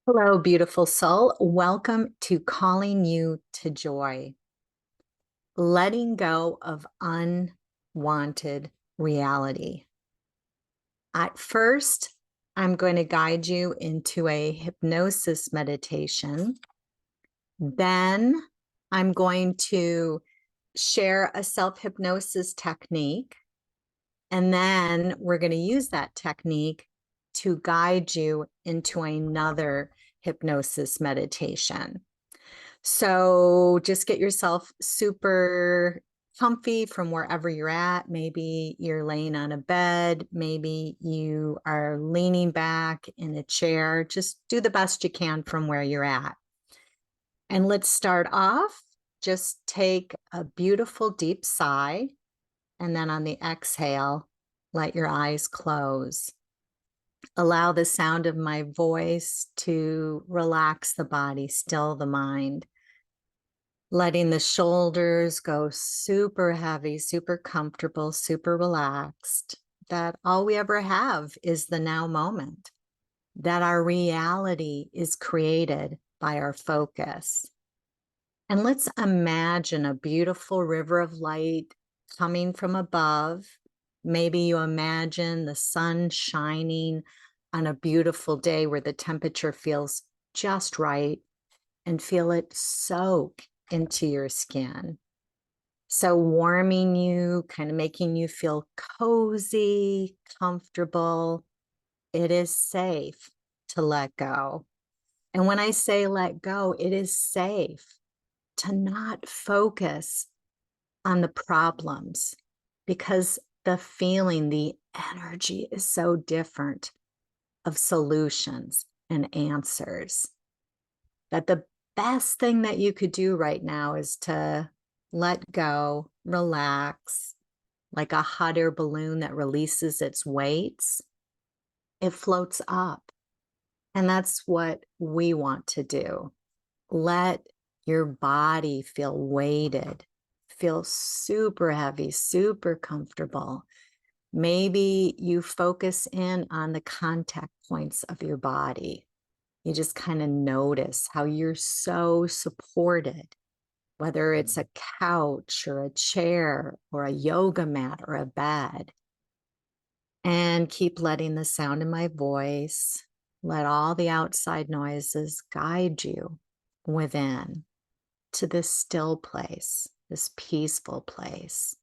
Hello, beautiful soul. Welcome to Calling You to Joy, letting go of unwanted reality. At first, I'm going to guide you into a hypnosis meditation. Then I'm going to share a self-hypnosis technique. And then we're going to use that technique to guide you into another hypnosis meditation. So just get yourself super comfy from wherever you're at. Maybe you're laying on a bed. Maybe you are leaning back in a chair. Just do the best you can from where you're at. And let's start off. Just take a beautiful deep sigh. And then on the exhale, let your eyes close. Allow the sound of my voice to relax the body, still the mind. Letting the shoulders go super heavy, super comfortable, super relaxed. That all we ever have is the now moment. That our reality is created by our focus. And let's imagine a beautiful river of light coming from above. Maybe you imagine the sun shining on a beautiful day where the temperature feels just right, and feel it soak into your skin. So warming you, kind of making you feel cozy, comfortable. It is safe to let go. And when I say let go, it is safe to not focus on the problems, because the feeling, the energy is so different of solutions and answers, that the best thing that you could do right now is to let go, relax, like a hot air balloon that releases its weights. It floats up. And that's what we want to do. Let your body feel weighted, feel super heavy, super comfortable. Maybe you focus in on the contact points of your body. You just kind of notice how you're so supported, whether it's a couch or a chair or a yoga mat or a bed. And keep letting the sound of my voice, let all the outside noises guide you within to this still place, this peaceful place.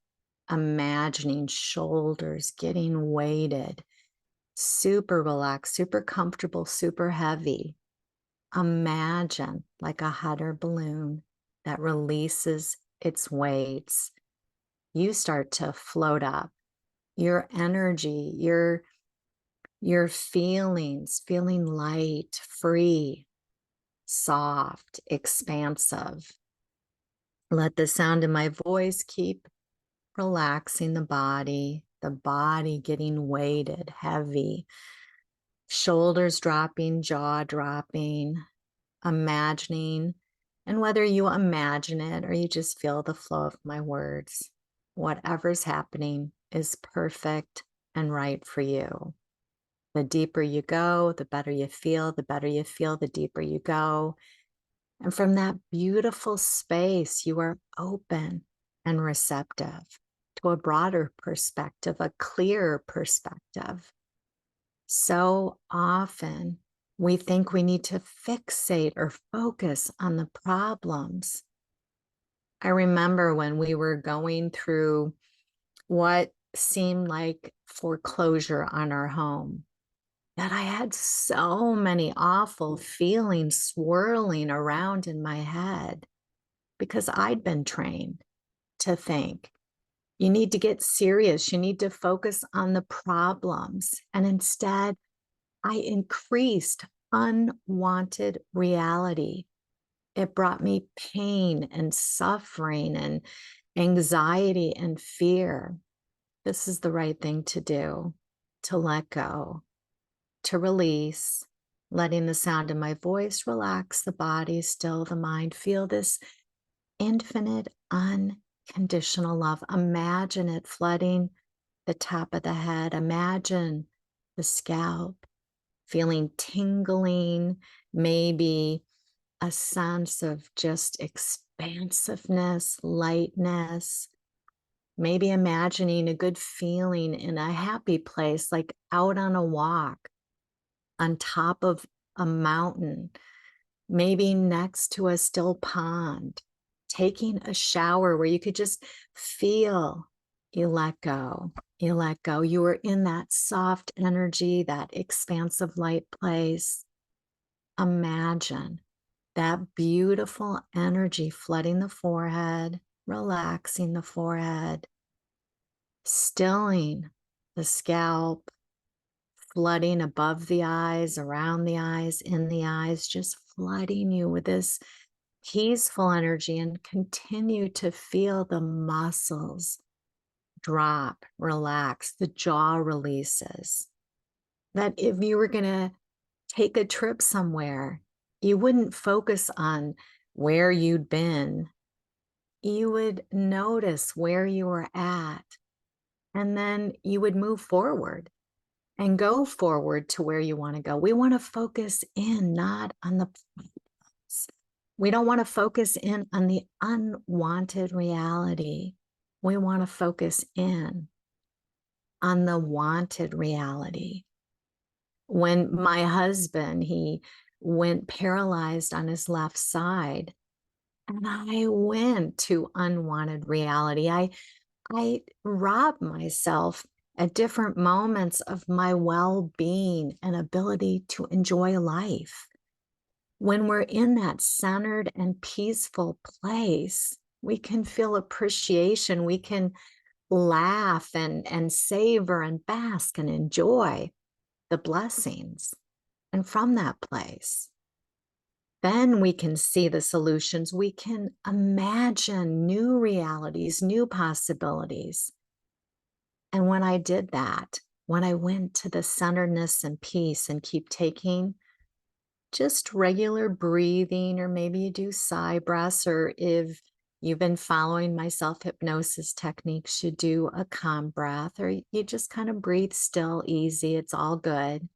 Imagining shoulders getting weighted, super relaxed, super comfortable, super heavy. Imagine like a hot air balloon that releases its weights. You start to float up. Your energy, your feelings, feeling light, free, soft, expansive. Let the sound of my voice keep relaxing the body getting weighted, heavy, shoulders dropping, jaw dropping, imagining. And whether you imagine it or you just feel the flow of my words, whatever's happening is perfect and right for you. The deeper you go, the better you feel. The better you feel, the deeper you go. And from that beautiful space, you are open and receptive to a broader perspective, a clearer perspective. So often we think we need to fixate or focus on the problems. I remember when we were going through what seemed like foreclosure on our home, that I had so many awful feelings swirling around in my head, because I'd been trained to think you need to get serious, you need to focus on the problems. And instead, I increased unwanted reality. It brought me pain and suffering and anxiety and fear. This is the right thing to do, to let go, to release, letting the sound of my voice relax the body, still the mind. Feel this infinite, unconditional love. Imagine it flooding the top of the head. Imagine the scalp, feeling tingling, maybe a sense of just expansiveness, lightness, maybe imagining a good feeling in a happy place, like out on a walk on top of a mountain, maybe next to a still pond, taking a shower where you could just feel you let go. You let go. You were in that soft energy, that expansive light place. Imagine that beautiful energy flooding the forehead, relaxing the forehead, stilling the scalp, flooding above the eyes, around the eyes, in the eyes, just flooding you with this peaceful energy, and continue to feel the muscles drop, relax, the jaw releases. That if you were going to take a trip somewhere, you wouldn't focus on where you'd been. You would notice where you were at, and then you would move forward and go forward to where you want to go. We want to focus in, not on the problems. We don't want to focus in on the unwanted reality. We want to focus in on the wanted reality. When my husband, he went paralyzed on his left side, and I went to unwanted reality. I robbed myself at different moments of my well-being and ability to enjoy life. When we're in that centered and peaceful place, we can feel appreciation. We can laugh and savor and bask and enjoy the blessings. And from that place, then we can see the solutions. We can imagine new realities, new possibilities. And when I did that, when I went to the centeredness and peace and keep taking just regular breathing, or maybe you do sigh breaths, or if you've been following my self-hypnosis techniques, you do a calm breath, or you just kind of breathe still, easy. It's all good.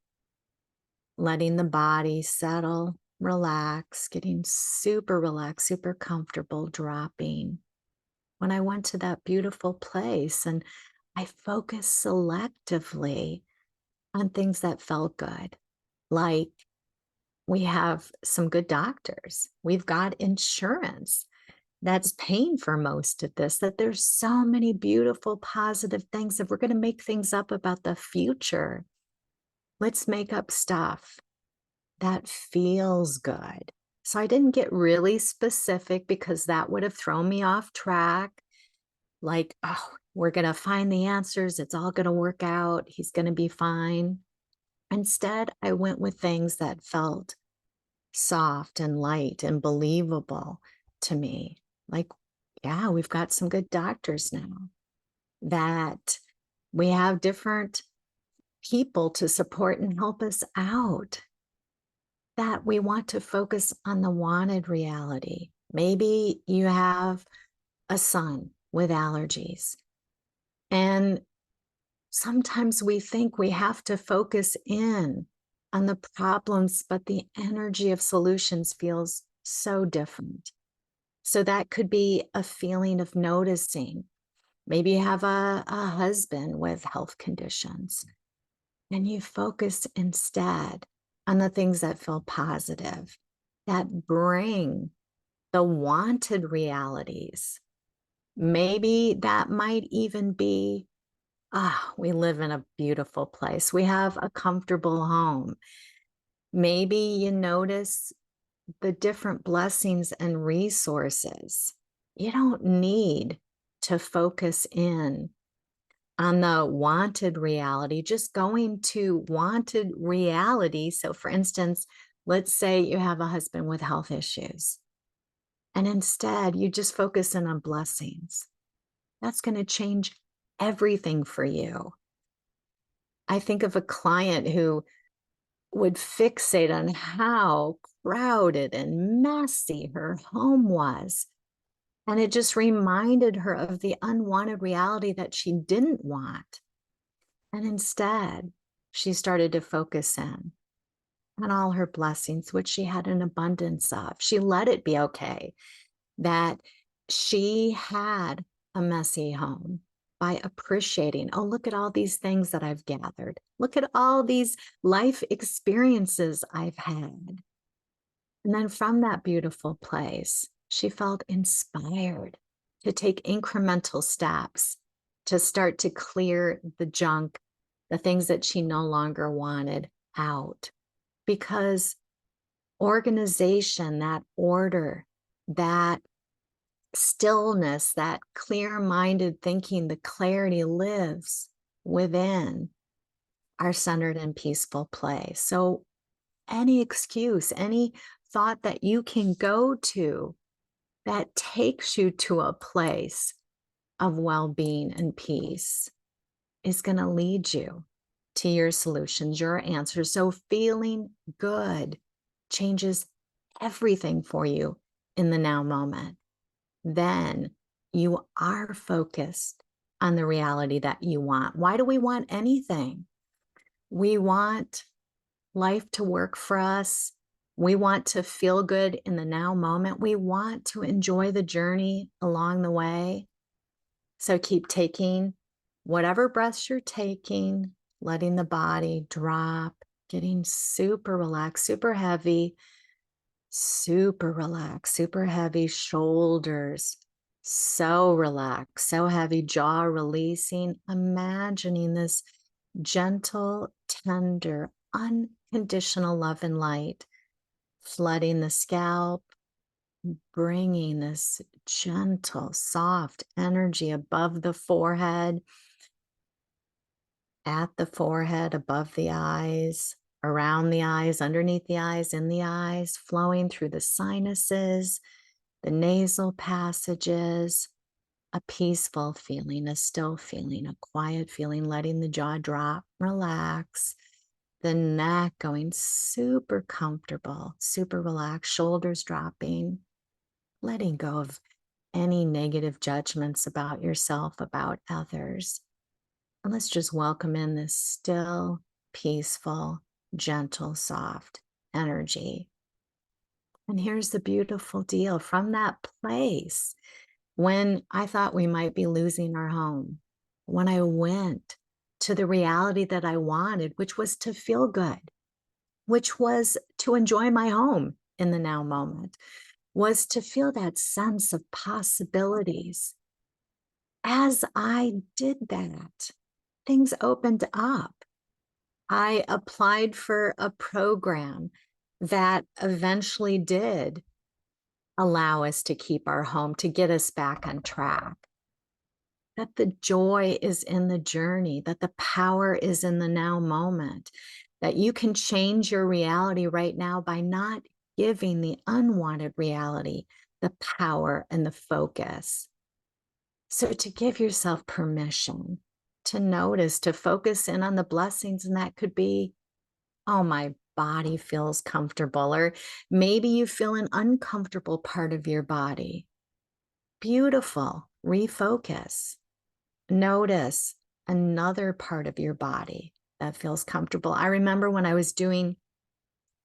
Letting the body settle, relax, getting super relaxed, super comfortable, dropping. When I went to that beautiful place and I focused selectively on things that felt good, like we have some good doctors. We've got insurance that's paying for most of this, that there's so many beautiful, positive things. If we're going to make things up about the future, let's make up stuff that feels good. So I didn't get really specific because that would have thrown me off track. Like, oh, we're going to find the answers. It's all going to work out. He's going to be fine. Instead, I went with things that felt soft and light and believable to me. Like, yeah, we've got some good doctors now, that we have different people to support and help us out, that we want to focus on the wanted reality. Maybe you have a son with allergies, and sometimes we think we have to focus in on the problems, but the energy of solutions feels so different. So that could be a feeling of noticing. Maybe you have a husband with health conditions, and you focus instead on the things that feel positive, that bring the wanted realities. Maybe that might even be, we live in a beautiful place. We have a comfortable home. Maybe you notice the different blessings and resources. You don't need to focus in on the wanted reality, just going to wanted reality. So, for instance, let's say you have a husband with health issues, and instead you just focus in on blessings. That's going to change everything for you. I think of a client who would fixate on how crowded and messy her home was. And it just reminded her of the unwanted reality that she didn't want. And instead, she started to focus in. and all her blessings, which she had an abundance of. She let it be okay that she had a messy home by appreciating, oh, look at all these things that I've gathered. Look at all these life experiences I've had. And then from that beautiful place, she felt inspired to take incremental steps to start to clear the junk, the things that she no longer wanted out. Because organization, that order, that stillness, that clear minded thinking, the clarity lives within our centered and peaceful place. So, any excuse, any thought that you can go to that takes you to a place of well being and peace is going to lead you to your solutions, your answers. So, feeling good changes everything for you in the now moment. Then you are focused on the reality that you want. Why do we want anything? We want life to work for us. We want to feel good in the now moment. We want to enjoy the journey along the way. So keep taking whatever breaths you're taking, letting the body drop, getting super relaxed, super heavy, super relaxed, super heavy shoulders, so relaxed, so heavy, jaw releasing, imagining this gentle, tender, unconditional love and light flooding the scalp, bringing this gentle, soft energy above the forehead, at the forehead, above the eyes, around the eyes, underneath the eyes, in the eyes, flowing through the sinuses, the nasal passages, a peaceful feeling, a still feeling, a quiet feeling, letting the jaw drop, relax, the neck going super comfortable, super relaxed, shoulders dropping, letting go of any negative judgments about yourself, about others. And let's just welcome in this still, peaceful, gentle, soft energy. And here's the beautiful deal from that place. When I thought we might be losing our home, when I went to the reality that I wanted, which was to feel good, which was to enjoy my home in the now moment, was to feel that sense of possibilities. As I did that, things opened up. I applied for a program that eventually did allow us to keep our home, to get us back on track. That the joy is in the journey, that the power is in the now moment, that you can change your reality right now by not giving the unwanted reality the power and the focus. So to give yourself permission to notice, to focus in on the blessings, and that could be, oh, my body feels comfortable, or maybe you feel an uncomfortable part of your body. Beautiful. Refocus. Notice another part of your body that feels comfortable. I remember when I was doing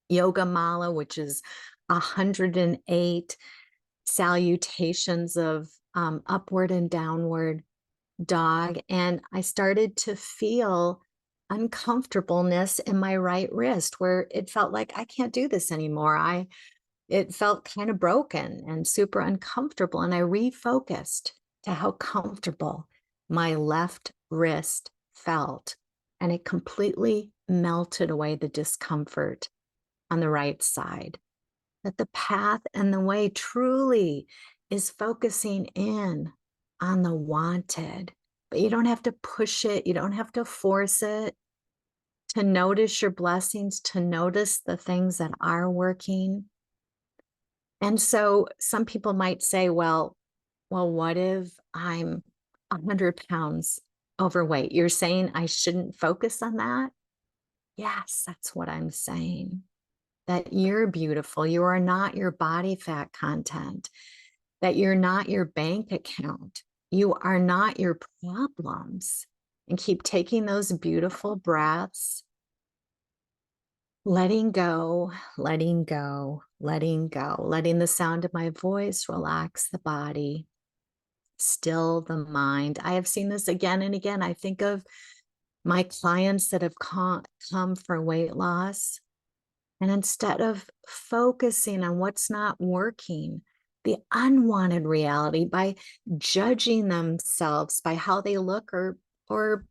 yoga mala, which is 108 salutations of upward and downward dog, and I started to feel uncomfortableness in my right wrist where it felt like I can't do this anymore. It felt kind of broken and super uncomfortable, and I refocused to how comfortable my left wrist felt, and it completely melted away the discomfort on the right side. That the path and the way truly is focusing in on the wanted, but you don't have to push it, you don't have to force it. To notice your blessings, to notice the things that are working. And so some people might say, well, what if I'm 100 pounds overweight? You're saying I shouldn't focus on that? Yes, that's what I'm saying. That you're beautiful. You are not your body fat content, that you're not your bank account. You are not your problems. And keep taking those beautiful breaths. Letting go, letting go, letting go, letting the sound of my voice relax the body, still the mind. I have seen this again and again. I think of my clients that have come for weight loss. And instead of focusing on what's not working, the unwanted reality by judging themselves by how they look or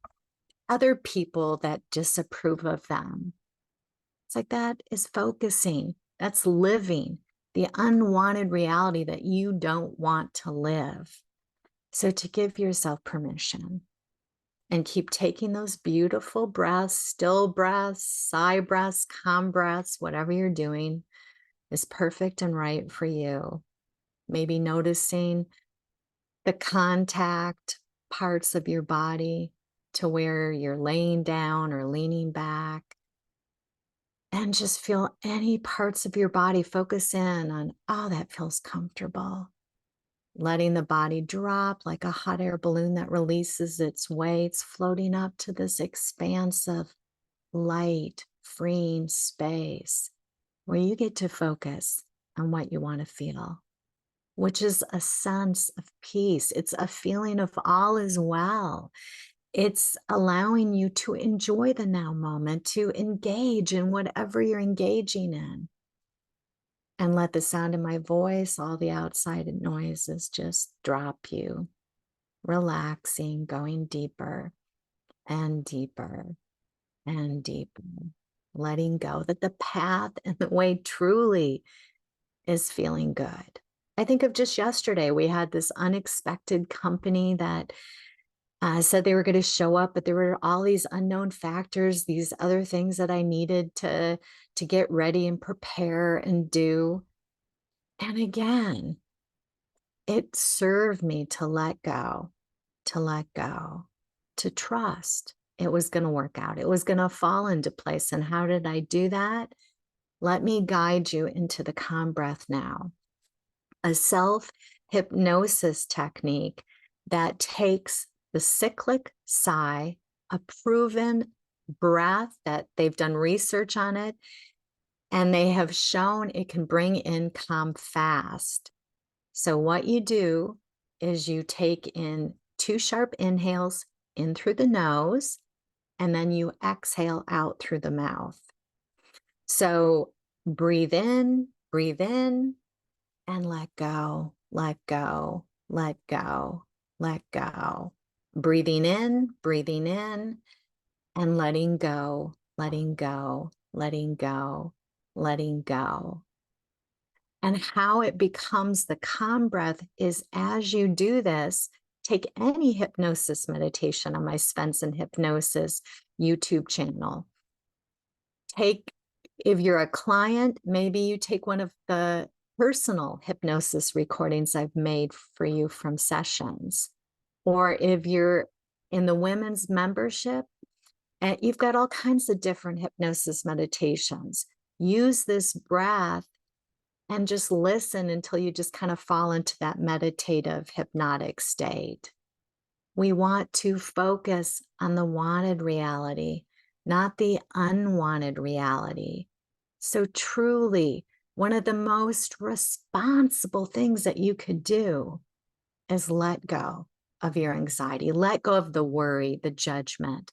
other people that disapprove of them. It's like that is focusing. That's living the unwanted reality that you don't want to live. So to give yourself permission and keep taking those beautiful breaths, still breaths, sigh breaths, calm breaths, whatever you're doing is perfect and right for you. Maybe noticing the contact parts of your body to where you're laying down or leaning back. And just feel any parts of your body, focus in on, oh, that feels comfortable. Letting the body drop like a hot air balloon that releases its weights, floating up to this expansive, light, freeing space where you get to focus on what you want to feel, which is a sense of peace. It's a feeling of all is well. It's allowing you to enjoy the now moment, to engage in whatever you're engaging in. And let the sound of my voice, all the outside noises just drop you, relaxing, going deeper and deeper and deeper, letting go that the path and the way truly is feeling good. I think of just yesterday, we had this unexpected company that said they were going to show up, but there were all these unknown factors, these other things that I needed to get ready and prepare and do. And again, it served me to let go, to let go, to trust it was going to work out. It was going to fall into place. And how did I do that? Let me guide you into the calm breath now. A self-hypnosis technique that takes the cyclic sigh, a proven breath that they've done research on it, and they have shown it can bring in calm fast. So what you do is you take in 2 sharp inhales in through the nose, and then you exhale out through the mouth. So breathe in, and let go, let go, let go, let go. Breathing in, and letting go, letting go, letting go, letting go. And how it becomes the calm breath is as you do this, take any hypnosis meditation on my Svensson Hypnosis YouTube channel. If you're a client, maybe you take one of the personal hypnosis recordings I've made for you from sessions. Or if you're in the women's membership, and you've got all kinds of different hypnosis meditations. Use this breath and just listen until you just kind of fall into that meditative hypnotic state. We want to focus on the wanted reality, not the unwanted reality. So truly, one of the most responsible things that you could do is let go of your anxiety, let go of the worry, the judgment.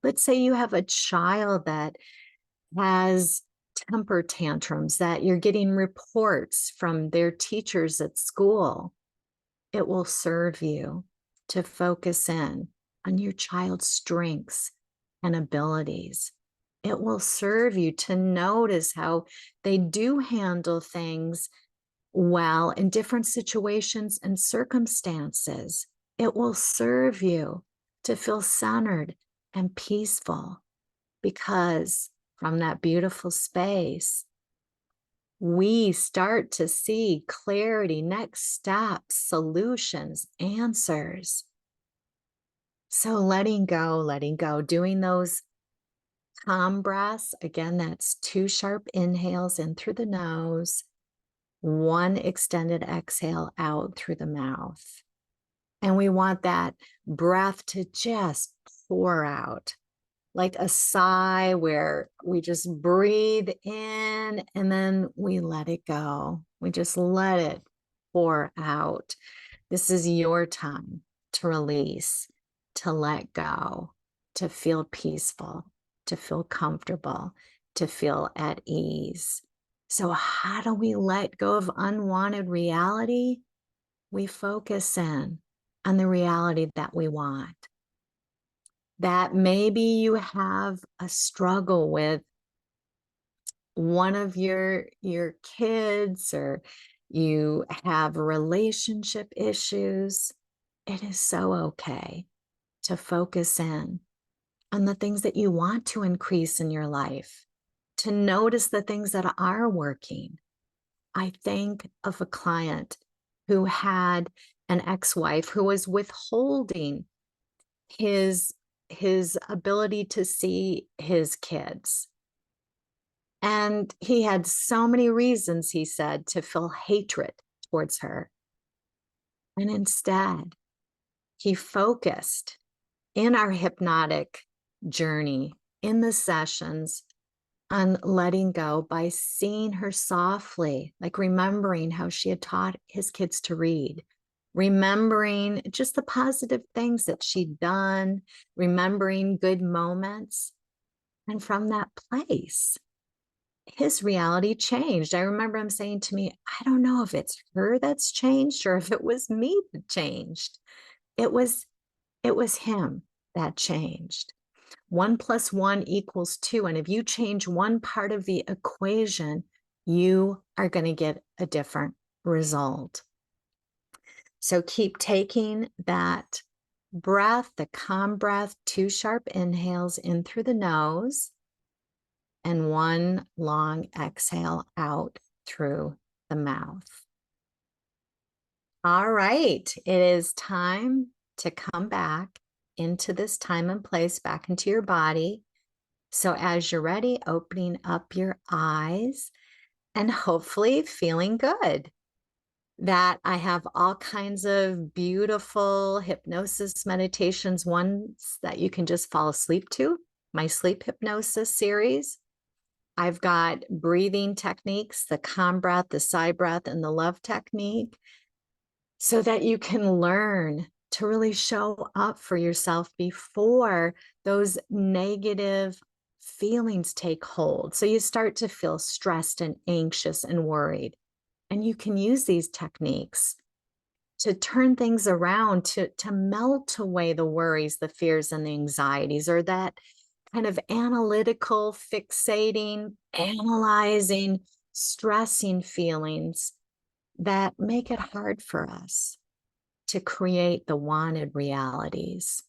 Let's say you have a child that has temper tantrums, that you're getting reports from their teachers at school. It will serve you to focus in on your child's strengths and abilities. It will serve you to notice how they do handle things well in different situations and circumstances. It will serve you to feel centered and peaceful because from that beautiful space, we start to see clarity, next steps, solutions, answers. So letting go, doing those calm breaths. Again, that's 2 sharp inhales in through the nose, 1 extended exhale out through the mouth. And we want that breath to just pour out. like a sigh where we just breathe in and then we let it go. We just let it pour out. This is your time to release, to let go, to feel peaceful, to feel comfortable, to feel at ease. So, how do we let go of unwanted reality? We focus in on the reality that we want. That maybe you have a struggle with one of your kids, or you have relationship issues. It is so okay to focus in on the things that you want to increase in your life, to notice the things that are working. I think of a client who had an ex-wife who was withholding his ability to see his kids. And he had so many reasons, he said, to feel hatred towards her. And instead, he focused in our hypnotic journey, in the sessions, on letting go by seeing her softly, like remembering how she had taught his kids to read, remembering just the positive things that she'd done, remembering good moments. And from that place, his reality changed. I remember him saying to me, I don't know if it's her that's changed or if it was me that changed. It was him that changed. 1 + 1 = 2. And if you change one part of the equation, you are going to get a different result. So keep taking that breath, the calm breath, 2 sharp inhales in through the nose, and 1 long exhale out through the mouth. All right, it is time to come back into this time and place, back into your body. So as you're ready, opening up your eyes and hopefully feeling good. That I have all kinds of beautiful hypnosis meditations, ones that you can just fall asleep to, my sleep hypnosis series. I've got breathing techniques, the calm breath, the sigh breath, and the love technique, so that you can learn to really show up for yourself before those negative feelings take hold. So you start to feel stressed and anxious and worried. And you can use these techniques to turn things around, to melt away the worries, the fears, and the anxieties, or that kind of analytical, fixating, analyzing, stressing feelings that make it hard for us to create the wanted realities.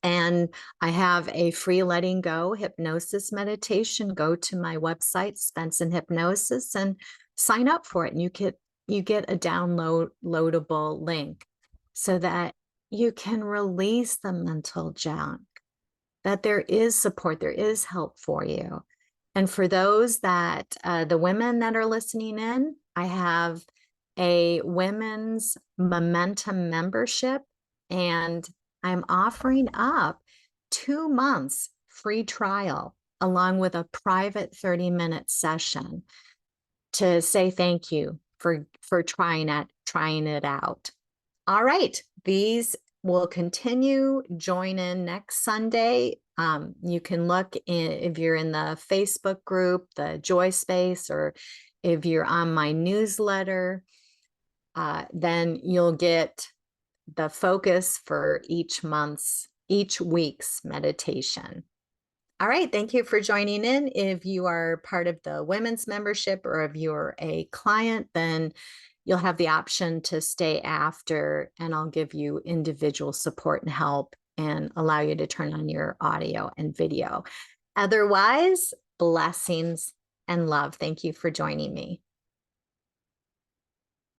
And I have a free letting go hypnosis meditation. Go to my website, Spence and Hypnosis, and sign up for it. And you get a downloadable link so that you can release the mental junk, that there is support, there is help for you. And for those that, the women that are listening in, I have a women's momentum membership, and I'm offering up 2 months free trial along with a private 30-minute session to say thank you for trying it out. All right, these will continue. Join in next Sunday. You can look if you're in the Facebook group, the Joy Space, or if you're on my newsletter, then you'll get the focus for each week's meditation. All right, thank you for joining in. If you are part of the women's membership, or if you're a client, then you'll have the option to stay after, and I'll give you individual support and help and allow you to turn on your audio and video. Otherwise, blessings and love. Thank you for joining me.